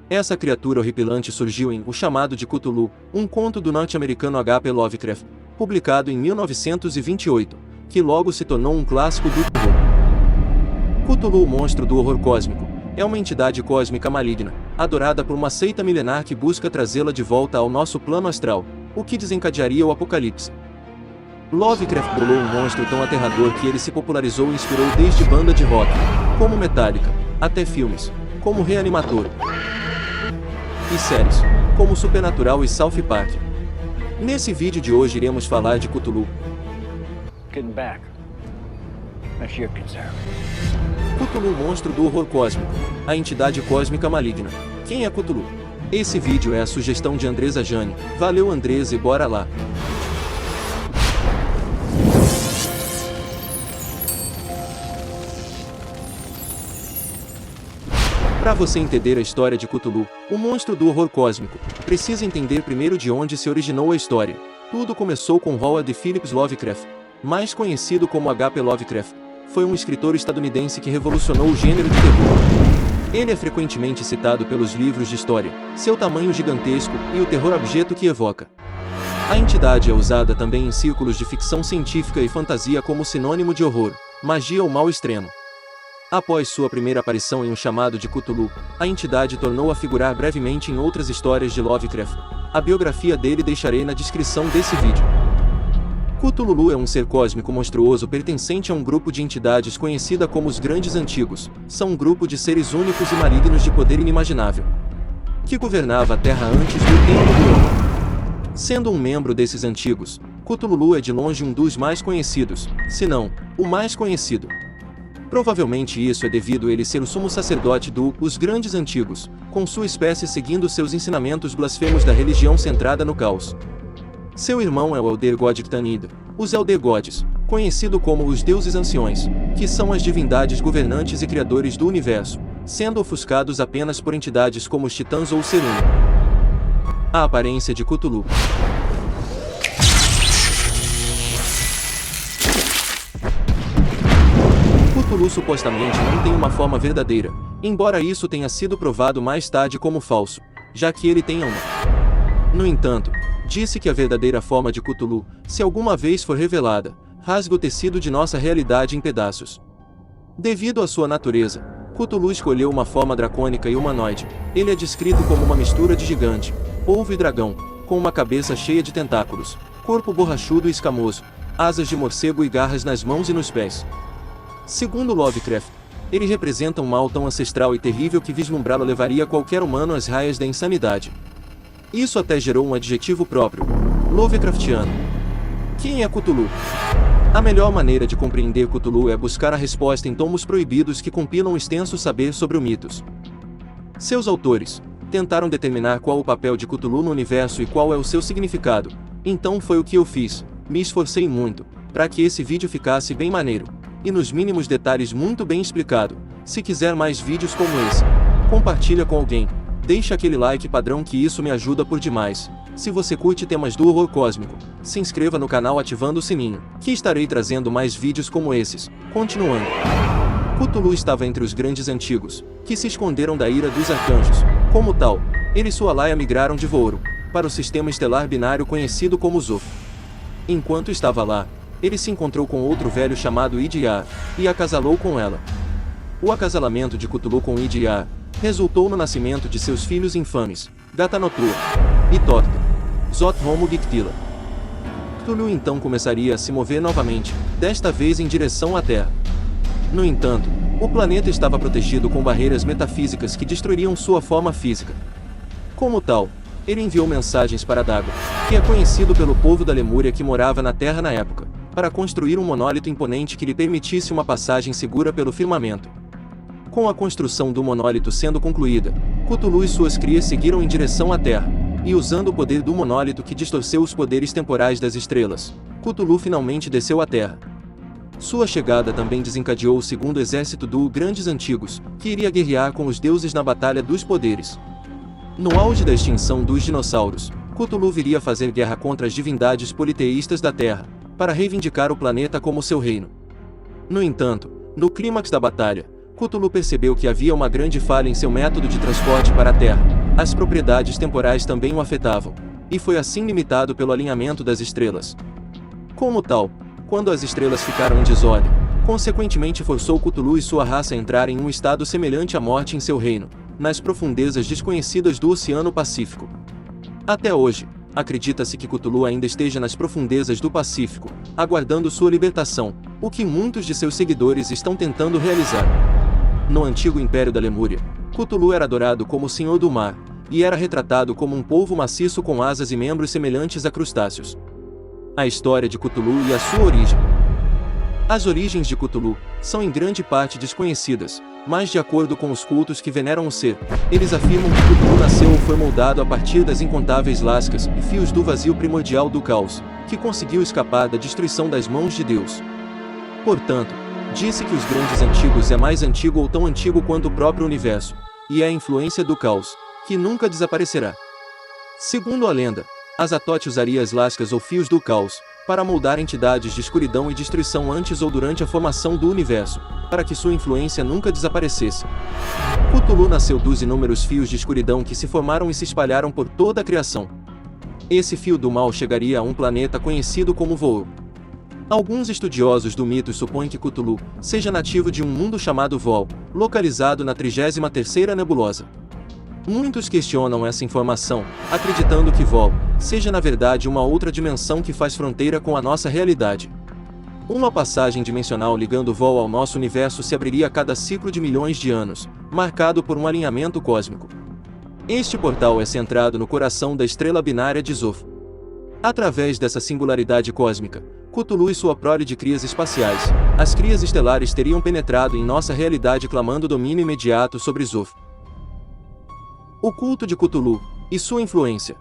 Essa criatura horripilante surgiu em O Chamado de Cthulhu, um conto do norte-americano H.P. Lovecraft, publicado em 1928, que logo se tornou um clássico do terror. Cthulhu, o monstro do horror cósmico, é uma entidade cósmica maligna, adorada por uma seita milenar que busca trazê-la de volta ao nosso plano astral, o que desencadearia o apocalipse. Lovecraft bolou um monstro tão aterrador que ele se popularizou e inspirou desde banda de rock, como Metallica, até filmes, como Reanimator, e séries, como Supernatural e South Park. Nesse vídeo de hoje iremos falar de Cthulhu. Cthulhu, monstro do horror cósmico, a entidade cósmica maligna. Quem é Cthulhu? Esse vídeo é a sugestão de Andresa Jane. Valeu, Andresa, e bora lá! Para você entender a história de Cthulhu, o monstro do horror cósmico, precisa entender primeiro de onde se originou a história. Tudo começou com Howard Phillips Lovecraft, mais conhecido como H.P. Lovecraft. Foi um escritor estadunidense que revolucionou o gênero de terror. Ele é frequentemente citado pelos livros de história, seu tamanho gigantesco e o terror abjeto que evoca. A entidade é usada também em círculos de ficção científica e fantasia como sinônimo de horror, magia ou mal extremo. Após sua primeira aparição em O Chamado de Cthulhu, a entidade tornou a figurar brevemente em outras histórias de Lovecraft. A biografia dele deixarei na descrição desse vídeo. Cthulhu é um ser cósmico monstruoso pertencente a um grupo de entidades conhecida como os Grandes Antigos. São um grupo de seres únicos e malignos de poder inimaginável, que governava a Terra antes do tempo do homem. Sendo um membro desses antigos, Cthulhu é de longe um dos mais conhecidos, se não, o mais conhecido. Provavelmente isso é devido a ele ser o sumo sacerdote Os Grandes Antigos, com sua espécie seguindo seus ensinamentos blasfemos da religião centrada no caos. Seu irmão é o Elder God Cthulhu, os Elder Gods, conhecido como os Deuses Anciões, que são as divindades governantes e criadores do universo, sendo ofuscados apenas por entidades como os Titãs ou Serun. A aparência de Cthulhu. Cthulhu supostamente não tem uma forma verdadeira, embora isso tenha sido provado mais tarde como falso, já que ele tem uma. No entanto, disse que a verdadeira forma de Cthulhu, se alguma vez for revelada, rasga o tecido de nossa realidade em pedaços. Devido à sua natureza, Cthulhu escolheu uma forma dracônica e humanoide. Ele é descrito como uma mistura de gigante, polvo e dragão, com uma cabeça cheia de tentáculos, corpo borrachudo e escamoso, asas de morcego e garras nas mãos e nos pés. Segundo Lovecraft, ele representa um mal tão ancestral e terrível que vislumbrá-lo levaria qualquer humano às raias da insanidade. Isso até gerou um adjetivo próprio, Lovecraftiano. Quem é Cthulhu? A melhor maneira de compreender Cthulhu é buscar a resposta em tomos proibidos que compilam um extenso saber sobre o mitos. Seus autores tentaram determinar qual o papel de Cthulhu no universo e qual é o seu significado. Então foi o que eu fiz, me esforcei muito, para que esse vídeo ficasse bem maneiro, e nos mínimos detalhes muito bem explicado. Se quiser mais vídeos como esse, compartilha com alguém. Deixa aquele like padrão que isso me ajuda por demais. Se você curte temas do horror cósmico, se inscreva no canal ativando o sininho, que estarei trazendo mais vídeos como esses. Continuando. Cthulhu estava entre os Grandes Antigos, que se esconderam da ira dos arcanjos. Como tal, ele e sua laia migraram de Vouro para o sistema estelar binário conhecido como Zoth. Enquanto estava lá, ele se encontrou com outro velho chamado Idiar, e acasalou com ela. O acasalamento de Cthulhu com Idiar resultou no nascimento de seus filhos infames, Gatanotua e Totca, Zot-Homo Gictila. Cthulhu então começaria a se mover novamente, desta vez em direção à Terra. No entanto, o planeta estava protegido com barreiras metafísicas que destruiriam sua forma física. Como tal, ele enviou mensagens para Dagon, que é conhecido pelo povo da Lemúria que morava na Terra na época, para construir um monólito imponente que lhe permitisse uma passagem segura pelo firmamento. Com a construção do monólito sendo concluída, Cthulhu e suas crias seguiram em direção à Terra, e usando o poder do monólito que distorceu os poderes temporais das estrelas, Cthulhu finalmente desceu à Terra. Sua chegada também desencadeou o segundo exército dos Grandes Antigos, que iria guerrear com os deuses na Batalha dos Poderes. No auge da extinção dos dinossauros, Cthulhu viria fazer guerra contra as divindades politeístas da Terra, para reivindicar o planeta como seu reino. No entanto, no clímax da batalha, Cthulhu percebeu que havia uma grande falha em seu método de transporte para a Terra. as propriedades temporais também o afetavam, e foi assim limitado pelo alinhamento das estrelas. Como tal, quando as estrelas ficaram em desordem, consequentemente forçou Cthulhu e sua raça a entrar em um estado semelhante à morte em seu reino, nas profundezas desconhecidas do Oceano Pacífico. Até hoje, acredita-se que Cthulhu ainda esteja nas profundezas do Pacífico, aguardando sua libertação, o que muitos de seus seguidores estão tentando realizar. No antigo Império da Lemúria, Cthulhu era adorado como o Senhor do Mar, e era retratado como um polvo maciço com asas e membros semelhantes a crustáceos. A história de Cthulhu e a sua origem. As origens de Cthulhu são em grande parte desconhecidas, mas de acordo com os cultos que veneram o ser, eles afirmam que Cthulhu nasceu ou foi moldado a partir das incontáveis lascas e fios do vazio primordial do caos, que conseguiu escapar da destruição das mãos de Deus. Portanto, disse que os grandes antigos é mais antigo ou tão antigo quanto o próprio universo, e é a influência do caos, que nunca desaparecerá. Segundo a lenda, Azatoth usaria as lascas ou fios do caos para moldar entidades de escuridão e destruição antes ou durante a formação do universo, para que sua influência nunca desaparecesse. Cthulhu nasceu dos inúmeros fios de escuridão que se formaram e se espalharam por toda a criação. Esse fio do mal chegaria a um planeta conhecido como Vool. Alguns estudiosos do mito supõem que Cthulhu seja nativo de um mundo chamado Vool, localizado na 33ª nebulosa. Muitos questionam essa informação, acreditando que Vool seja na verdade uma outra dimensão que faz fronteira com a nossa realidade. Uma passagem dimensional ligando Vool ao nosso universo se abriria a cada ciclo de milhões de anos, marcado por um alinhamento cósmico. Este portal é centrado no coração da estrela binária de Zoth. Através dessa singularidade cósmica, Cthulhu e sua prole de crias espaciais, as crias estelares teriam penetrado em nossa realidade clamando domínio imediato sobre Zoth. O culto de Cthulhu e sua influência.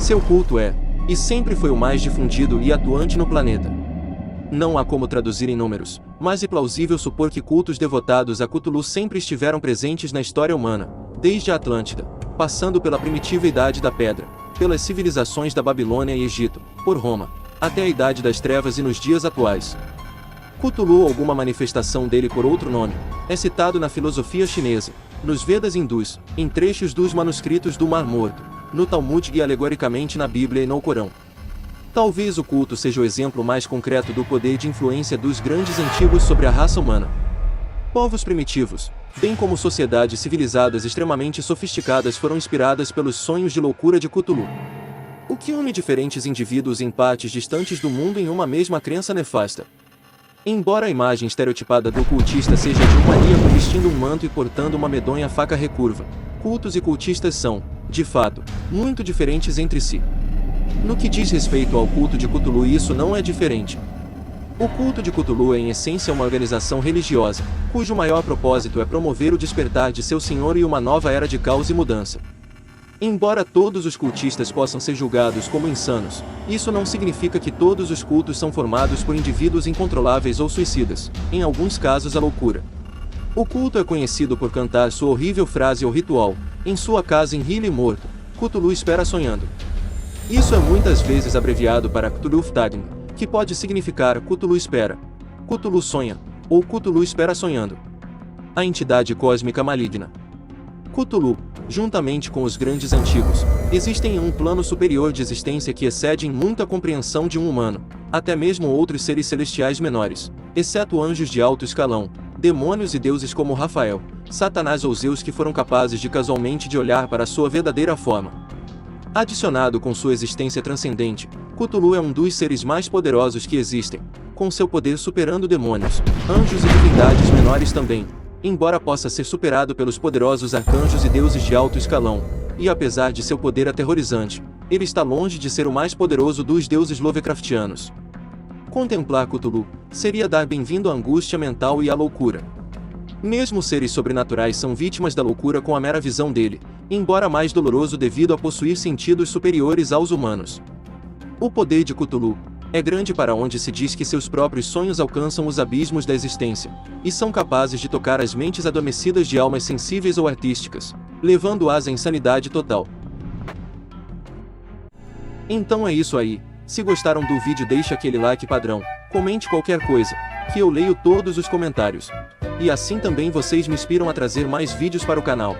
Seu culto é, e sempre foi o mais difundido e atuante no planeta. Não há como traduzir em números, mas é plausível supor que cultos devotados a Cthulhu sempre estiveram presentes na história humana, desde a Atlântida, passando pela primitiva Idade da Pedra, pelas civilizações da Babilônia e Egito, por Roma, até a Idade das Trevas e nos dias atuais. Cthulhu ou alguma manifestação dele por outro nome, é citado na filosofia chinesa, nos Vedas hindus, em trechos dos manuscritos do Mar Morto, no Talmud e alegoricamente na Bíblia e no Corão. Talvez o culto seja o exemplo mais concreto do poder de influência dos grandes antigos sobre a raça humana. Povos primitivos, bem como sociedades civilizadas extremamente sofisticadas foram inspiradas pelos sonhos de loucura de Cthulhu. O que une diferentes indivíduos em partes distantes do mundo em uma mesma crença nefasta. Embora a imagem estereotipada do cultista seja de um maníaco vestindo um manto e portando uma medonha faca recurva, cultos e cultistas são, de fato, muito diferentes entre si. No que diz respeito ao culto de Cthulhu, isso não é diferente. O culto de Cthulhu é em essência uma organização religiosa, cujo maior propósito é promover o despertar de seu senhor e uma nova era de caos e mudança. Embora todos os cultistas possam ser julgados como insanos, isso não significa que todos os cultos são formados por indivíduos incontroláveis ou suicidas, em alguns casos a loucura. O culto é conhecido por cantar sua horrível frase ou ritual, em sua casa em Hili Morto, Cthulhu espera sonhando. Isso é muitas vezes abreviado para Cthulhu-Ftagn, que pode significar Cthulhu espera, Cthulhu sonha, ou Cthulhu espera sonhando. A entidade cósmica maligna. Cthulhu, juntamente com os grandes antigos, existem em um plano superior de existência que excede em muita compreensão de um humano, até mesmo outros seres celestiais menores, exceto anjos de alto escalão, demônios e deuses como Rafael, Satanás ou Zeus que foram capazes de casualmente de olhar para sua verdadeira forma. Adicionado com sua existência transcendente, Cthulhu é um dos seres mais poderosos que existem, com seu poder superando demônios, anjos e divindades menores também, embora possa ser superado pelos poderosos arcanjos e deuses de alto escalão, e apesar de seu poder aterrorizante, ele está longe de ser o mais poderoso dos deuses Lovecraftianos. Contemplar Cthulhu seria dar bem-vindo à angústia mental e à loucura. Mesmo seres sobrenaturais são vítimas da loucura com a mera visão dele, embora mais doloroso devido a possuir sentidos superiores aos humanos. O poder de Cthulhu é grande para onde se diz que seus próprios sonhos alcançam os abismos da existência, e são capazes de tocar as mentes adormecidas de almas sensíveis ou artísticas, levando-as à insanidade total. Então é isso aí, se gostaram do vídeo deixe aquele like padrão, comente qualquer coisa, que eu leio todos os comentários. E assim também vocês me inspiram a trazer mais vídeos para o canal.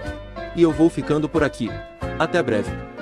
E eu vou ficando por aqui. Até breve.